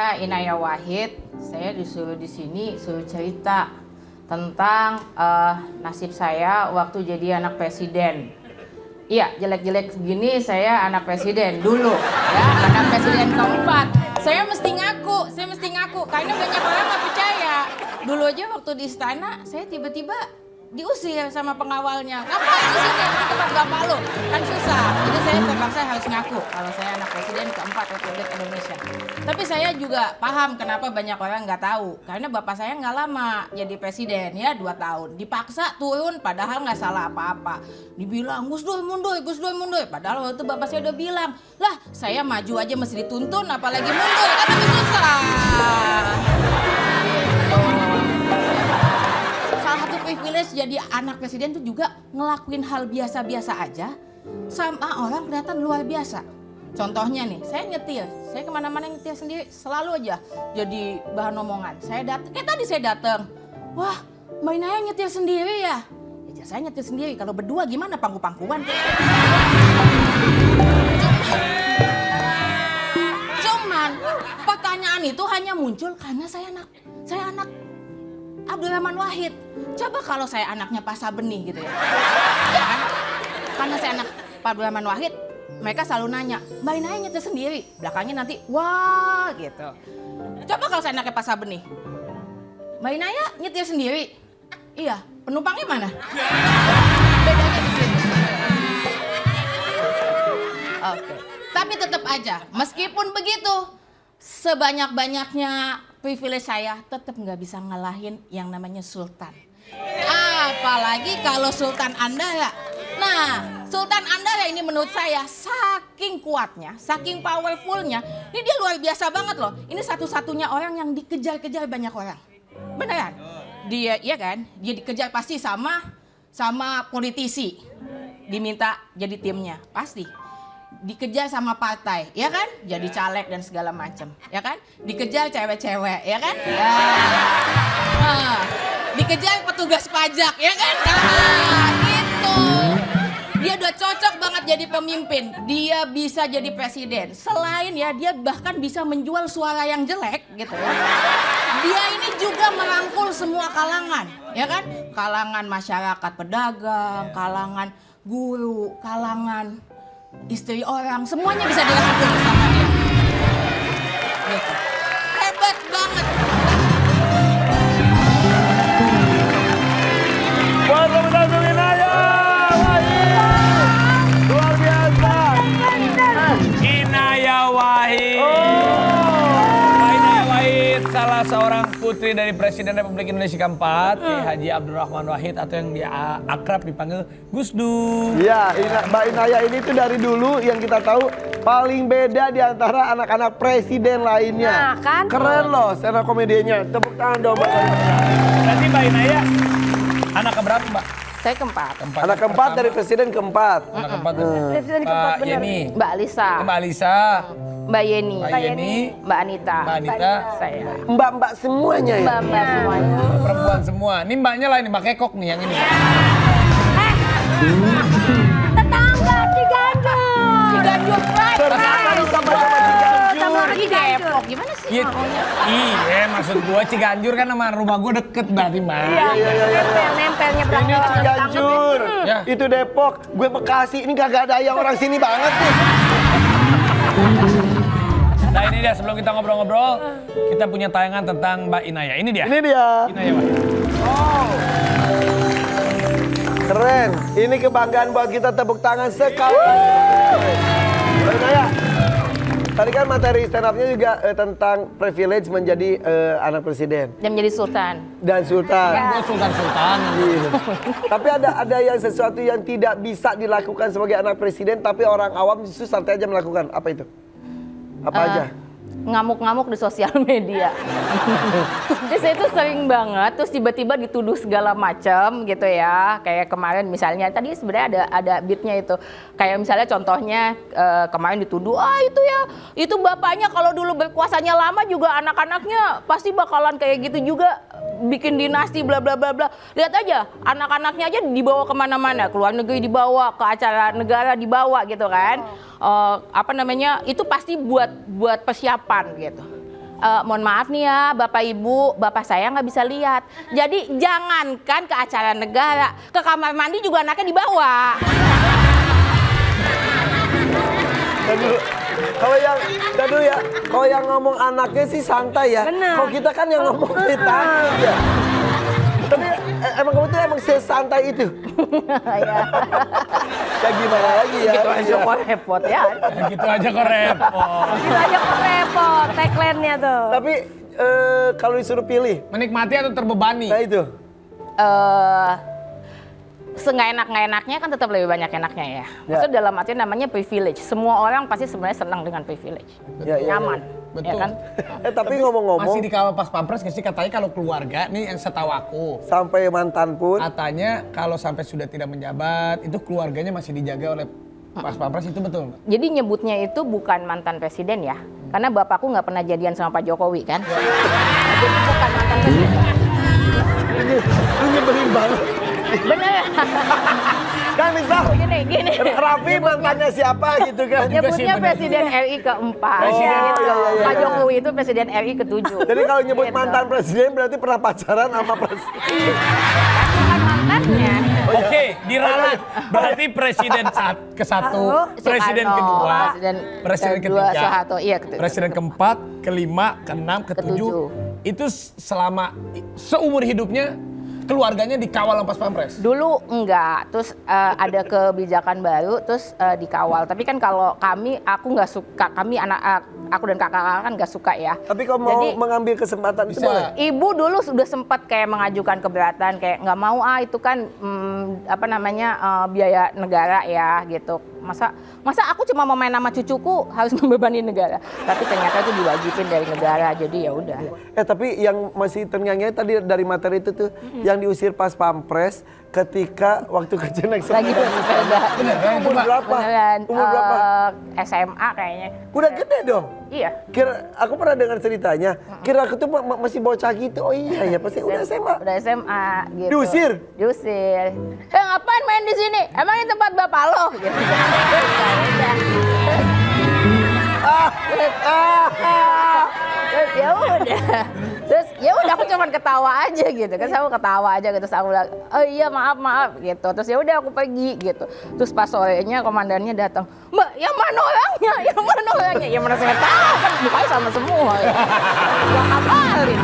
Saya Inaya Wahid, saya disuruh di sini suruh cerita tentang nasib saya waktu jadi anak presiden. Iya, jelek-jelek segini saya anak presiden dulu, ya, anak presiden keempat. Saya mesti ngaku, karena banyak orang nggak percaya. Dulu aja waktu di istana, saya tiba-tiba diusir sama pengawalnya. Ngapain di sini? Di tempat bapak lo. Kan susah. Jadi saya terpaksa harus ngaku kalau saya anak presiden keempat Republik Indonesia. Tapi saya juga paham kenapa banyak orang nggak tahu. Karena bapak saya nggak lama jadi presiden, ya 2 tahun. Dipaksa turun padahal nggak salah apa-apa. Dibilang Gus Dur mundur. Padahal waktu itu bapak saya udah bilang, lah saya maju aja mesti dituntun apalagi mundur. Kan lebih susah. Salah satu privilege jadi anak presiden itu juga ngelakuin hal biasa-biasa aja sama orang kelihatan luar biasa. Contohnya nih, saya nyetir, saya kemana-mana nyetir sendiri, selalu aja jadi bahan omongan. Tadi saya datang, wah Mbak Inaya nyetir sendiri ya? Ya saya nyetir sendiri, kalau berdua gimana pangku-pangkuan? Cuman pertanyaan itu hanya muncul karena saya anak Abdurrahman Wahid. Coba kalau saya anaknya Pak Sabeni gitu ya. Ya kan? Karena saya anak Pak Abdurrahman Wahid, mereka selalu nanya, Mbak Inaya nyetir sendiri. Belakangnya nanti, wah gitu. Coba kalau saya anaknya Pak Sabeni, Mbak Inaya nyetir sendiri. Iya, penumpangnya mana? Bedanya di situ. Oke. Tapi tetap aja, meskipun begitu, sebanyak-banyaknya privilege saya tetap nggak bisa ngalahin yang namanya Sultan. Apalagi kalau Sultan Andara. Nah, Sultan Andara ini menurut saya saking kuatnya, saking powerfulnya, ini dia luar biasa banget loh. Ini satu-satunya orang yang dikejar-kejar banyak orang. Beneran? Dia, iya kan? Dia dikejar pasti sama politisi. Diminta jadi timnya, pasti. Dikejar sama partai, ya kan? Jadi caleg dan segala macam, ya kan? Dikejar cewek-cewek, ya kan? Ya. Nah, dikejar petugas pajak, ya kan? Nah, gitu. Dia udah cocok banget jadi pemimpin. Dia bisa jadi presiden. Selain ya, dia bahkan bisa menjual suara yang jelek, gitu ya. Dia ini juga merangkul semua kalangan, ya kan? Kalangan masyarakat pedagang, kalangan guru, kalangan istri orang, semuanya bisa dirangkul sama dia. Gitu. Hebat banget. Buat teman-teman Inaya Wahid, luar biasa. Inaya Wahid. Mbak Inaya Wahid, salah seorang putri dari Presiden Republik Indonesia keempat, Haji Abdurrahman Wahid atau yang dia akrab dipanggil Gus Dur. Iya, Mbak Inaya ini tuh dari dulu yang kita tahu paling beda di antara anak-anak presiden lainnya. Nah, kan? Keren loh stand up komedinya. Tepuk tangan dong Mbak. Berarti Mbak Inaya anak keberapa Mbak? Saya keempat. Anak keempat dari presiden keempat. Anak keempat. Presiden keempat Mbak benar. Yeni. Mbak Alisa, Mbak Alisa. Mbak Yeni, Mbak Yeni. Mbak Anita, Mbak Anita. saya. Mbak-mbak semuanya ya. Mbak semuanya. Perempuan semua. Ini mbaknya lah ini Mbak Kekok nih yang ini. Tetangga Ciganjur. Ciganjur Pride. Ternyata lu sama-sama Sama Lagi Depok, gimana sih Iya, maunya? iya maksud gua Ciganjur kan sama rumah gua deket berarti Mbak. Nempelnya Ini berapa? Ciganjur, Ya. itu Depok, gue Bekasi. Ini kagak ada yang orang sini banget nih. Nah ini dia sebelum kita ngobrol-ngobrol, kita punya tayangan tentang Mbak Inaya. Ini dia. Ini dia. Inaya Wahid. Keren. Ini kebanggaan buat kita, tepuk tangan sekali. Mbak Inaya, tadi kan materi stand up-nya juga tentang privilege menjadi anak presiden Dan menjadi sultan. dan sultan. Gua sultan-sultan. Iya. Tapi ada yang sesuatu yang tidak bisa dilakukan sebagai anak presiden, tapi orang awam justru santai aja melakukan. Apa itu? Apa aja? Ngamuk-ngamuk di sosial media. Jadi saya itu sering banget, terus tiba-tiba dituduh segala macam gitu ya. Kayak kemarin misalnya, tadi sebenarnya ada beatnya itu. Kayak misalnya contohnya kemarin dituduh, itu ya, itu bapaknya kalau dulu berkuasanya lama juga anak-anaknya pasti bakalan kayak gitu juga. Bikin dinasti bla bla bla bla. Lihat aja, anak-anaknya aja dibawa kemana-mana, ke luar negeri dibawa, ke acara negara dibawa gitu kan. Itu pasti buat persiapan gitu. mohon maaf nih ya Bapak Ibu, Bapak saya nggak bisa lihat. Jadi jangankan ke acara negara, ke kamar mandi juga anaknya dibawa. Dan dulu ya, kalau yang ngomong anaknya sih santai ya. Benar. Kalau kita kan yang ngomong kita ya. Tapi emang kamu tuh emang sesantai itu. Ya gimana lagi ya? Gitu aja kok repot ya. Gitu aja kok repot. Itu aja kok repot tagline-nya tuh. Tapi kalau disuruh pilih, Menikmati atau terbebani? nah itu. Seenggak enak-enaknya kan tetap lebih banyak enaknya ya. Maksudnya dalam arti namanya privilege. Semua orang pasti sebenarnya senang dengan privilege. Ya, ya, Nyaman. Betul. Ya kan? Tapi ngomong-ngomong, Masih dikawal pas pampres nggak sih katanya kalau keluarga nih yang setahu aku. sampai mantan pun, Katanya kalau sampai sudah tidak menjabat itu keluarganya masih dijaga oleh pas pampres, itu betul nggak? Jadi nyebutnya itu bukan mantan presiden ya. Karena bapakku nggak pernah jadian sama Pak Jokowi kan. Jadi bukan mantan presiden. lu nyebelin banget. Bener. Kan misal, Gini. Raffi mantannya siapa gitu kan. Nyebutnya bener. Presiden RI keempat. Presiden Gitu. iya, iya, Pak iya. Jokowi itu Presiden RI ketujuh. Jadi kalau nyebut Gitu. mantan presiden berarti pernah pacaran sama presiden. Bukan mantannya. Oke, diralat. Berarti presiden ke-1, presiden Soekarno, kedua, presiden kedua, ketiga, Soeharto, iya ketiga. presiden keempat, kelima, keenam, ketujuh. Itu selama seumur hidupnya keluarganya dikawal sama pas pampres. Dulu enggak, terus ada kebijakan baru, terus dikawal. Tapi kan kalau aku nggak suka, aku dan kakak-kakak kan nggak suka ya. Tapi kalau mau Jadi, mengambil kesempatan itu Bisa. boleh? Ibu dulu sudah sempat kayak mengajukan keberatan, kayak nggak mau itu kan biaya negara ya gitu. Masa aku cuma mau main sama cucuku harus membebani negara. Tapi ternyata itu diwajibin dari negara, jadi ya udah. Tapi yang masih ternyanyi tadi dari materi itu tuh, yang diusir pas pampres ketika waktu kerja naik Lagi bersepeda. Beneran itu, Umur Mbak? berapa? Beneran, Umur berapa? SMA kayaknya. Udah gede dong. Iya. Aku pernah dengar ceritanya. Kira aku tuh masih bocah gitu. Oh iya ya, pasti udah SMA. Udah SMA gitu. Diusir? Diusir. Ngapain main di sini? Emang ini tempat bapak lo? Gitu. Terus ya udah. Terus ya udah aku cuma ketawa aja gitu kan, aku ketawa aja gitu. Terus aku bilang, oh iya maaf gitu. Terus ya udah aku pergi gitu. Terus pas sorenya komandannya datang, Mbak, yang mana orangnya? Yang mana orangnya? Ya mana saya tahu kan mukanya sama semua. Gua hafalin.